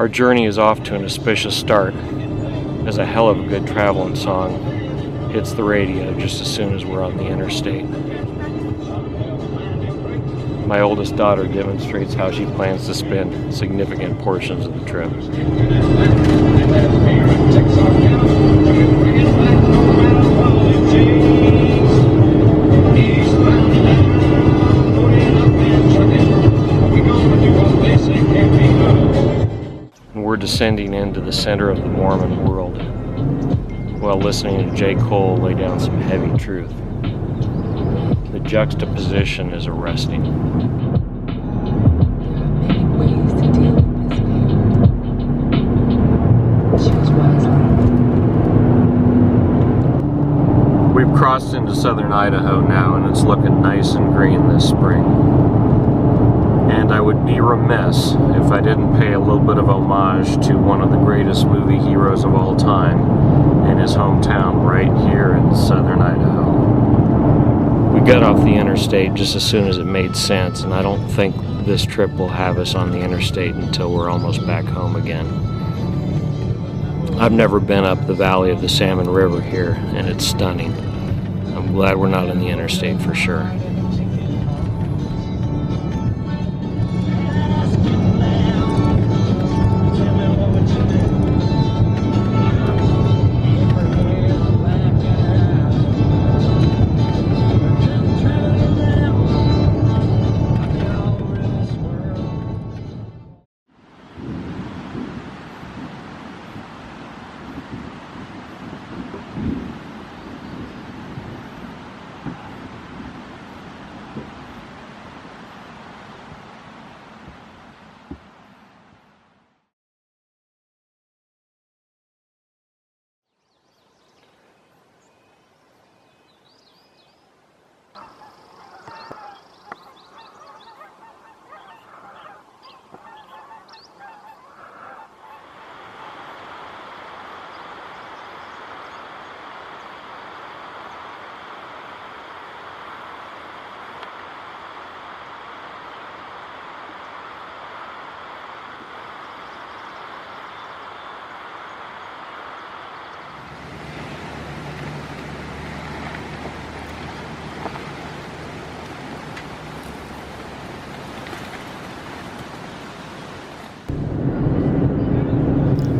Our journey is off to an auspicious start, as a hell of a good traveling song hits the radio just as soon as we're on the interstate. My oldest daughter demonstrates how she plans to spend significant portions of the trip. We're descending into the center of the Mormon world while listening to J. Cole lay down some heavy truth. The juxtaposition is arresting. There are many ways to deal with this fear. Choose wisely. We've crossed into southern Idaho now, and it's looking nice and green this spring. And I would be remiss if I didn't pay a little bit of homage to one of the greatest movie heroes of all time in his hometown right here in southern Idaho. We got off the interstate just as soon as it made sense, and I don't think this trip will have us on the interstate until we're almost back home again. I've never been up the valley of the Salmon River here, and it's stunning. I'm glad we're not on the interstate for sure.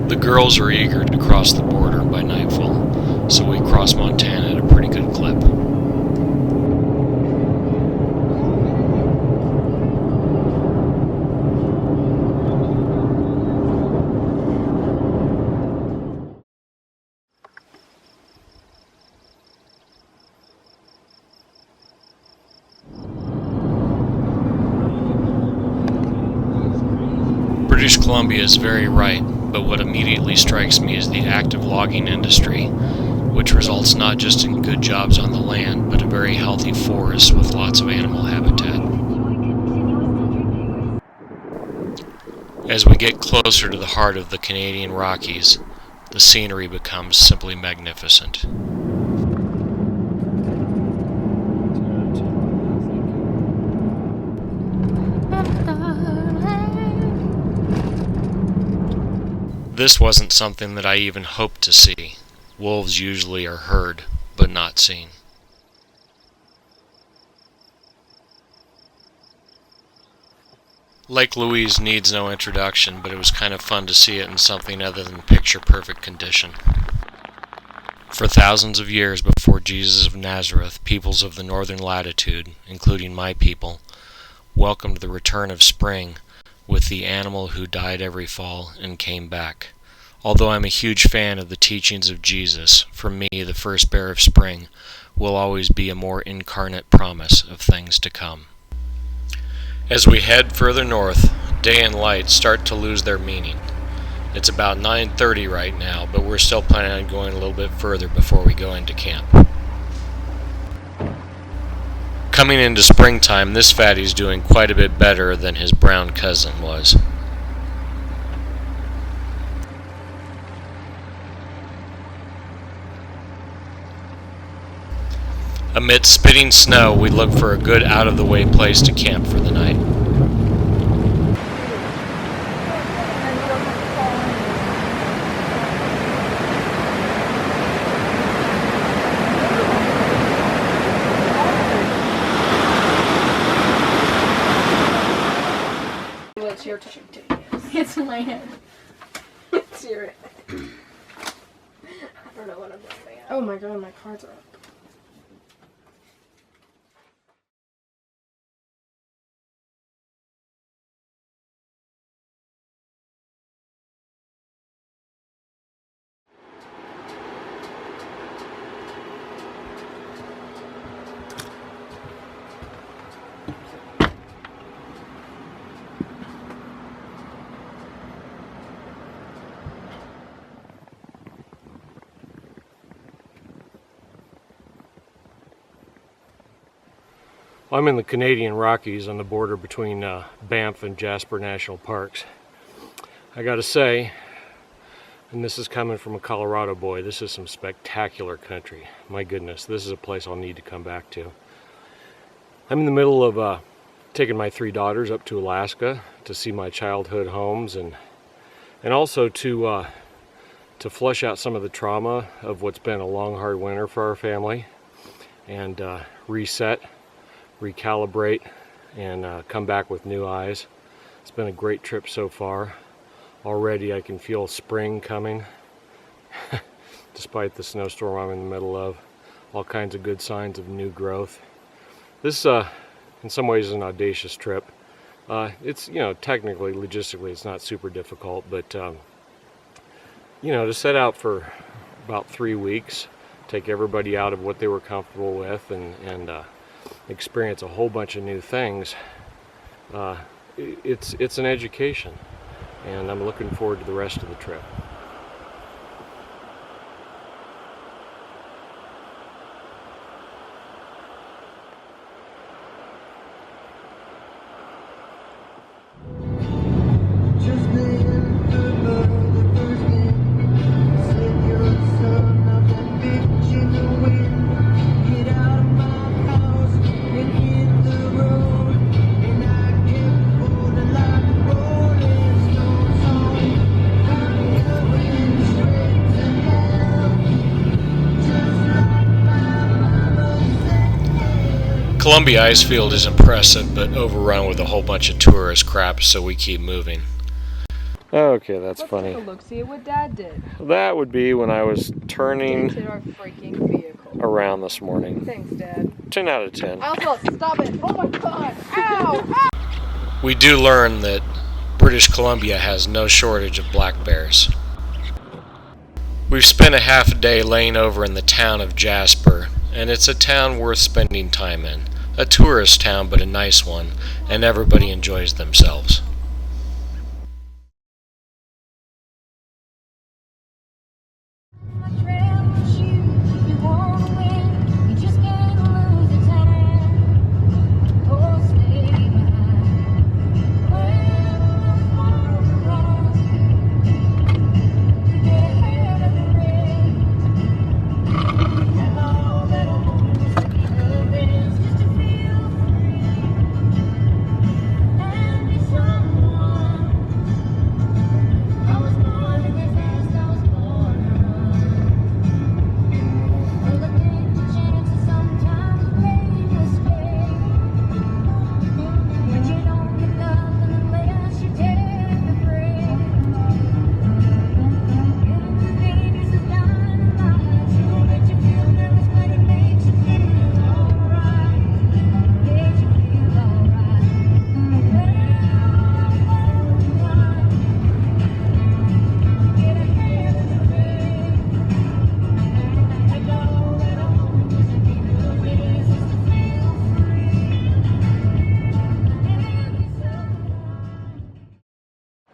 The girls are eager to cross the border by nightfall, so we cross Montana at a pretty good clip. British Columbia is very right, but what immediately strikes me is the active logging industry, which results not just in good jobs on the land, but a very healthy forest with lots of animal habitat. As we get closer to the heart of the Canadian Rockies, the scenery becomes simply magnificent. This wasn't something that I even hoped to see. Wolves usually are heard, but not seen. Lake Louise needs no introduction, but it was kind of fun to see it in something other than picture-perfect condition. For thousands of years before Jesus of Nazareth, peoples of the northern latitude, including my people, welcomed the return of spring with the animal who died every fall and came back. Although I'm a huge fan of the teachings of Jesus, for me the first bear of spring will always be a more incarnate promise of things to come. As we head further north, day and light start to lose their meaning. It's about 9:30 right now, but we're still planning on going a little bit further before we go into camp. Coming into springtime, this fatty's doing quite a bit better than his brown cousin was. Amid spitting snow, we look for a good out-of-the-way place to camp for the night. my head. It's your head. I don't know what I'm laughing at. Oh my god, my cards are up. I'm in the Canadian Rockies on the border between Banff and Jasper National Parks. I gotta say, and this is coming from a Colorado boy, this is some spectacular country. My goodness, this is a place I'll need to come back to. I'm in the middle of taking my 3 daughters up to Alaska to see my childhood homes and also to flush out some of the trauma of what's been a long, hard winter for our family and reset, recalibrate, and come back with new eyes. It's been a great trip so far. Already I can feel spring coming despite the snowstorm I'm in the middle of. All kinds of good signs of new growth. This in some ways is an audacious trip. It's, you know, technically, logistically it's not super difficult, but you know, to set out for about 3 weeks, take everybody out of what they were comfortable with and experience a whole bunch of new things, it's an education, and I'm looking forward to the rest of the trip. Columbia ice field is impressive, but overrun with a whole bunch of tourist crap, so we keep moving. Okay, that's funny. Let's take a look, see at what Dad did. That would be when I was turning Dented our freaking vehicle. around this morning. Thanks, Dad. 10 out of 10. Alpha, stop it! Oh my god! Ow! We do learn that British Columbia has no shortage of black bears. We've spent a half a day laying over in the town of Jasper, and it's a town worth spending time in. A tourist town, but a nice one, and everybody enjoys themselves.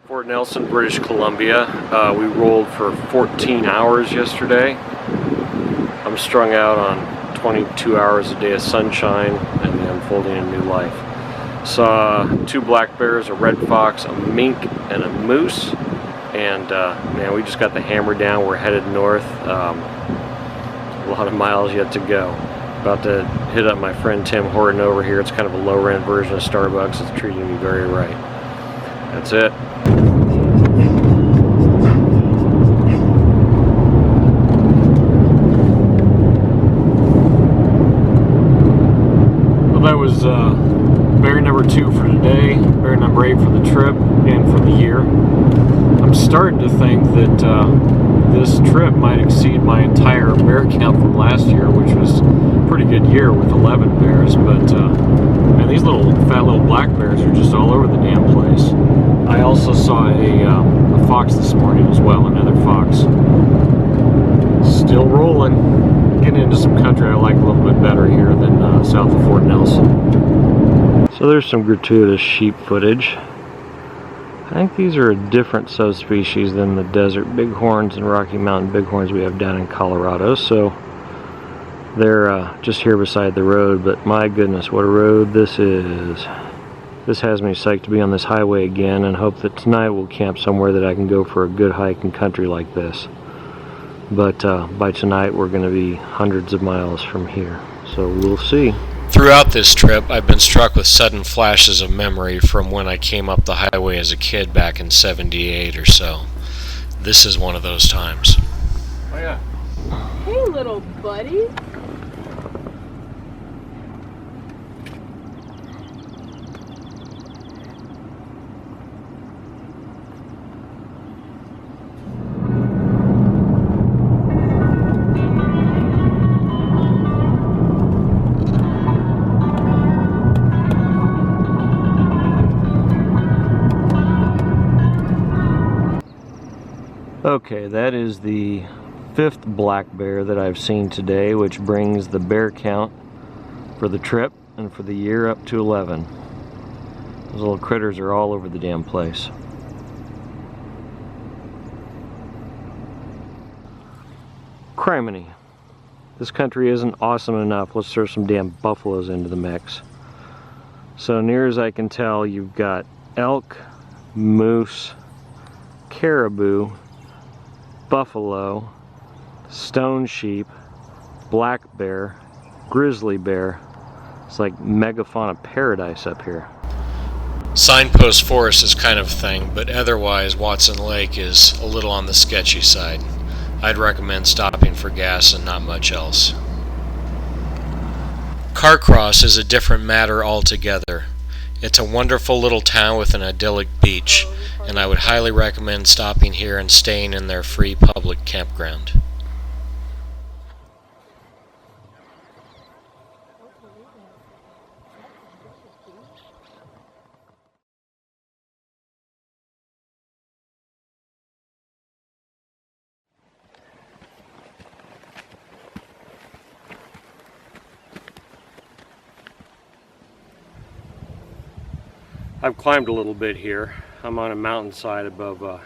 Fort Nelson, British Columbia. We rolled for 14 hours yesterday. I'm strung out on 22 hours a day of sunshine and unfolding a new life. Saw 2 black bears, a red fox, a mink, and a moose. And man, we just got the hammer down. We're headed north. A lot of miles yet to go. About to hit up my friend Tim Horton over here. It's kind of a low-rent version of Starbucks. It's treating me very right. That's it. Well, that was bear number 2 for today, bear number 8 for the trip and for the year. starting to think that this trip might exceed my entire bear count from last year, which was a pretty good year with 11 bears. But man, these fat little black bears are just all over the damn place. I also saw a fox this morning as well, another fox. Still rolling. Getting into some country I like a little bit better here than south of Fort Nelson. So there's some gratuitous sheep footage. I think these are a different subspecies than the desert bighorns and Rocky Mountain bighorns we have down in Colorado. So they're just here beside the road, but my goodness, what a road this is. This has me psyched to be on this highway again, and hope that tonight we'll camp somewhere that I can go for a good hike in country like this. But by tonight we're going to be hundreds of miles from here, so we'll see. Throughout this trip, I've been struck with sudden flashes of memory from when I came up the highway as a kid back in '78 or so. This is one of those times. Oh yeah. Hey, little buddy. Okay, that is the 5th black bear that I've seen today, which brings the bear count for the trip and for the year up to 11. Those little critters are all over the damn place. Criminy. This country isn't awesome enough. Let's throw some damn buffaloes into the mix. So near as I can tell, you've got elk, moose, caribou, buffalo, stone sheep, black bear, grizzly bear. It's like megafauna paradise up here. Signpost Forest is kind of thing, but otherwise Watson Lake is a little on the sketchy side. I'd recommend stopping for gas and not much else. Carcross is a different matter altogether. It's a wonderful little town with an idyllic beach, and I would highly recommend stopping here and staying in their free public campground. I've climbed a little bit here. I'm on a mountainside above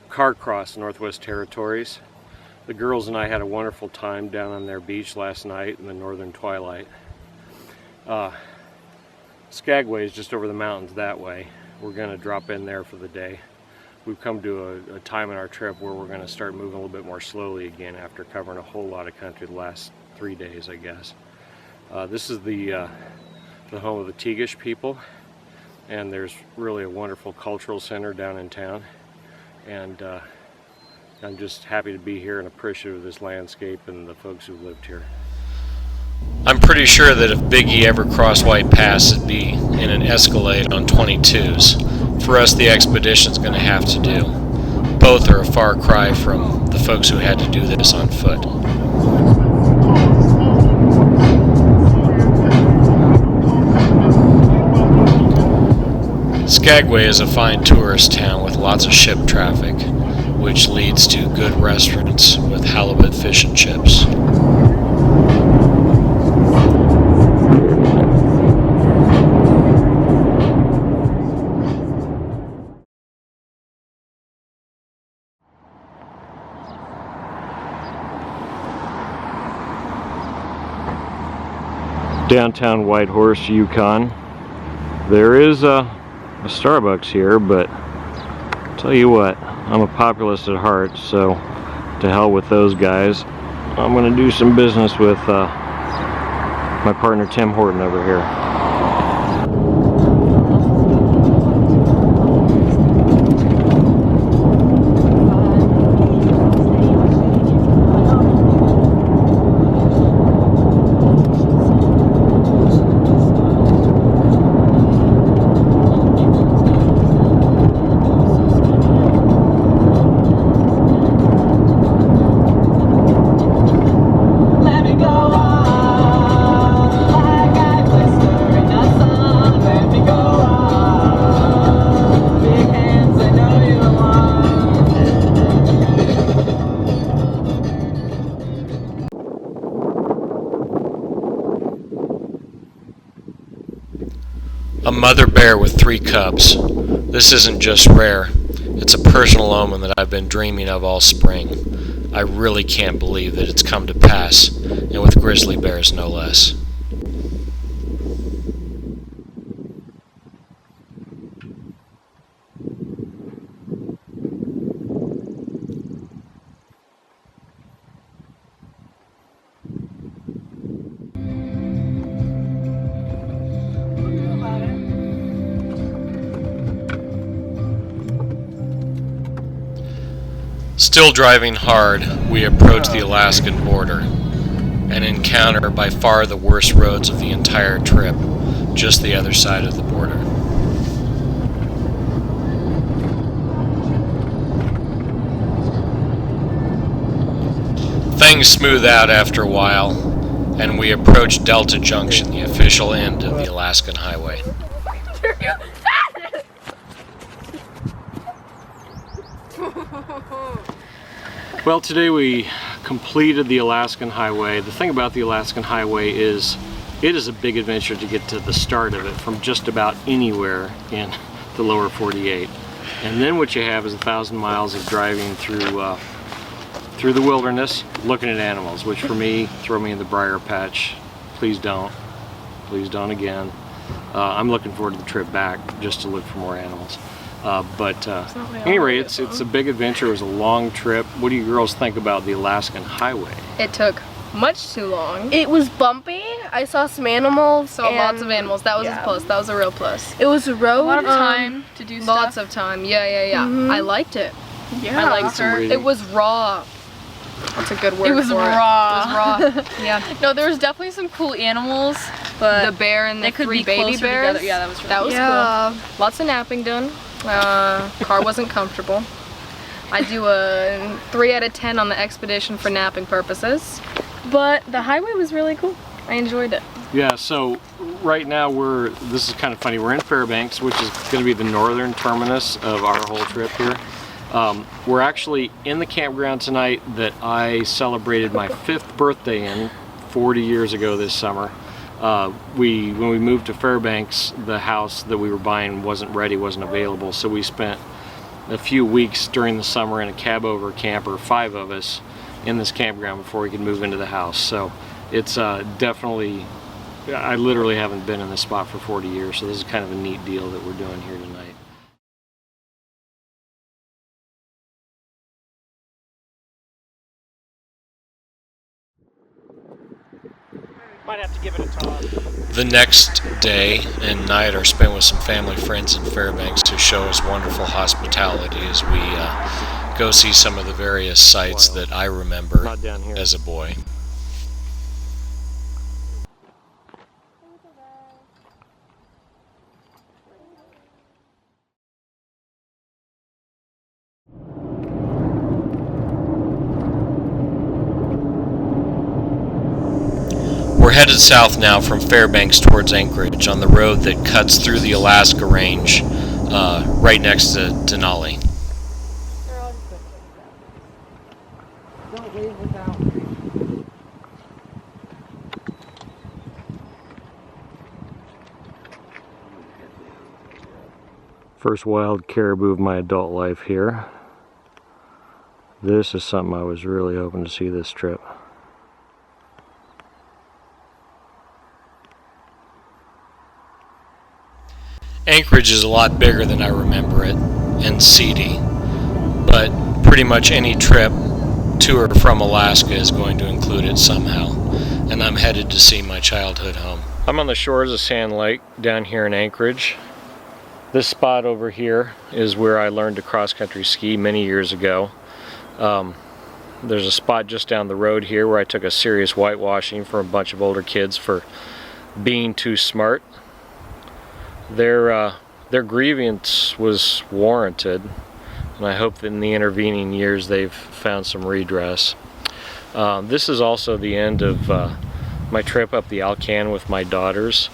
Carcross, Northwest Territories. The girls and I had a wonderful time down on their beach last night in the northern twilight. Skagway is just over the mountains that way. We're going to drop in there for the day. We've come to a time in our trip where we're going to start moving a little bit more slowly again after covering a whole lot of country the last 3 days, I guess. This is the home of the Teagish people. And there's really a wonderful cultural center down in town, and I'm just happy to be here and appreciative of this landscape and the folks who lived here. I'm pretty sure that if Big E ever crossed White Pass, it'd be in an Escalade on 22s. For us, the expedition's going to have to do. Both are a far cry from the folks who had to do this on foot. Skagway is a fine tourist town with lots of ship traffic, which leads to good restaurants with halibut fish and chips. Downtown Whitehorse, Yukon. There is a Starbucks here, but I'll tell you what, I'm a populist at heart, so to hell with those guys. I'm going to do some business with my partner Tim Horton over here. mother bear with 3 cubs. This isn't just rare, it's a personal omen that I've been dreaming of all spring. I really can't believe that it's come to pass, and with grizzly bears no less. Still driving hard, we approach the Alaskan border and encounter by far the worst roads of the entire trip, just the other side of the border. Things smooth out after a while, and we approach Delta Junction, the official end of the Alaskan Highway. Well, today we completed the Alaskan Highway. The thing about the Alaskan Highway is it is a big adventure to get to the start of it from just about anywhere in the lower 48. And then what you have is 1,000 miles of driving through the wilderness, looking at animals, which for me, throw me in the briar patch. Please don't. Please don't again. I'm looking forward to the trip back just to look for more animals. Anyway, it's a big adventure. It was a long trip. What do you girls think about the Alaskan Highway? It took much too long. It was bumpy. I saw some animals. Saw lots of animals. That was a plus. That was a real plus. It was a road. A lot of time to do stuff. Lots of time. Yeah. Mm-hmm. I liked it. Yeah. I liked her. It was raw. That's a good word. It was raw. It was raw. Yeah. No, there was definitely some cool animals, but the bear and the they could 3 be baby closer bears. together. Yeah, that was cool. Lots of napping done. Car wasn't comfortable. I do a 3 out of 10 on the expedition for napping purposes, but the highway was really cool. I enjoyed it. Yeah, so right now this is kind of funny, we're in Fairbanks, which is going to be the northern terminus of our whole trip here. We're actually in the campground tonight that I celebrated my 5th birthday in 40 years ago this summer. When we moved to Fairbanks, the house that we were buying wasn't ready, wasn't available, so we spent a few weeks during the summer in a cab over camper, 5 of us, in this campground before we could move into the house. So it's definitely, I literally haven't been in this spot for 40 years, so this is kind of a neat deal that we're doing here tonight. Might have to give it a toss. The next day and night are spent with some family friends in Fairbanks who show us wonderful hospitality as we go see some of the various sites that I remember as a boy. We're headed south now from Fairbanks towards Anchorage on the road that cuts through the Alaska Range right next to Denali. Don't leave without me. First wild caribou of my adult life here. This is something I was really hoping to see this trip. Anchorage is a lot bigger than I remember it, and seedy, but pretty much any trip to or from Alaska is going to include it somehow, and I'm headed to see my childhood home. I'm on the shores of Sand Lake down here in Anchorage. This spot over here is where I learned to cross-country ski many years ago. There's a spot just down the road here where I took a serious whitewashing from a bunch of older kids for being too smart. Their grievance was warranted, and I hope that in the intervening years they've found some redress. This is also the end of my trip up the Alcan with my daughters.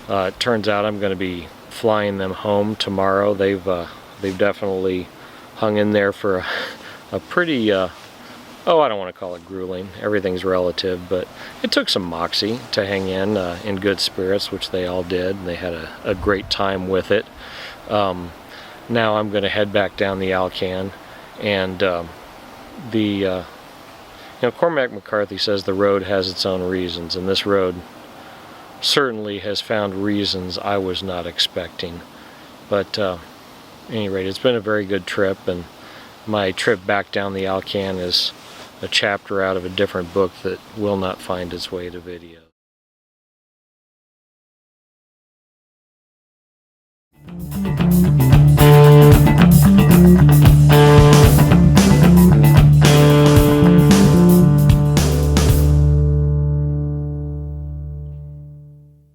It turns out I'm going to be flying them home tomorrow. They've definitely hung in there for a pretty oh, I don't want to call it grueling. Everything's relative, but it took some moxie to hang in good spirits, which they all did. They had a great time with it. Now I'm going to head back down the Alcan, and Cormac McCarthy says the road has its own reasons, and this road certainly has found reasons I was not expecting. But at any rate, it's been a very good trip, and my trip back down the Alcan is a chapter out of a different book that will not find its way to video.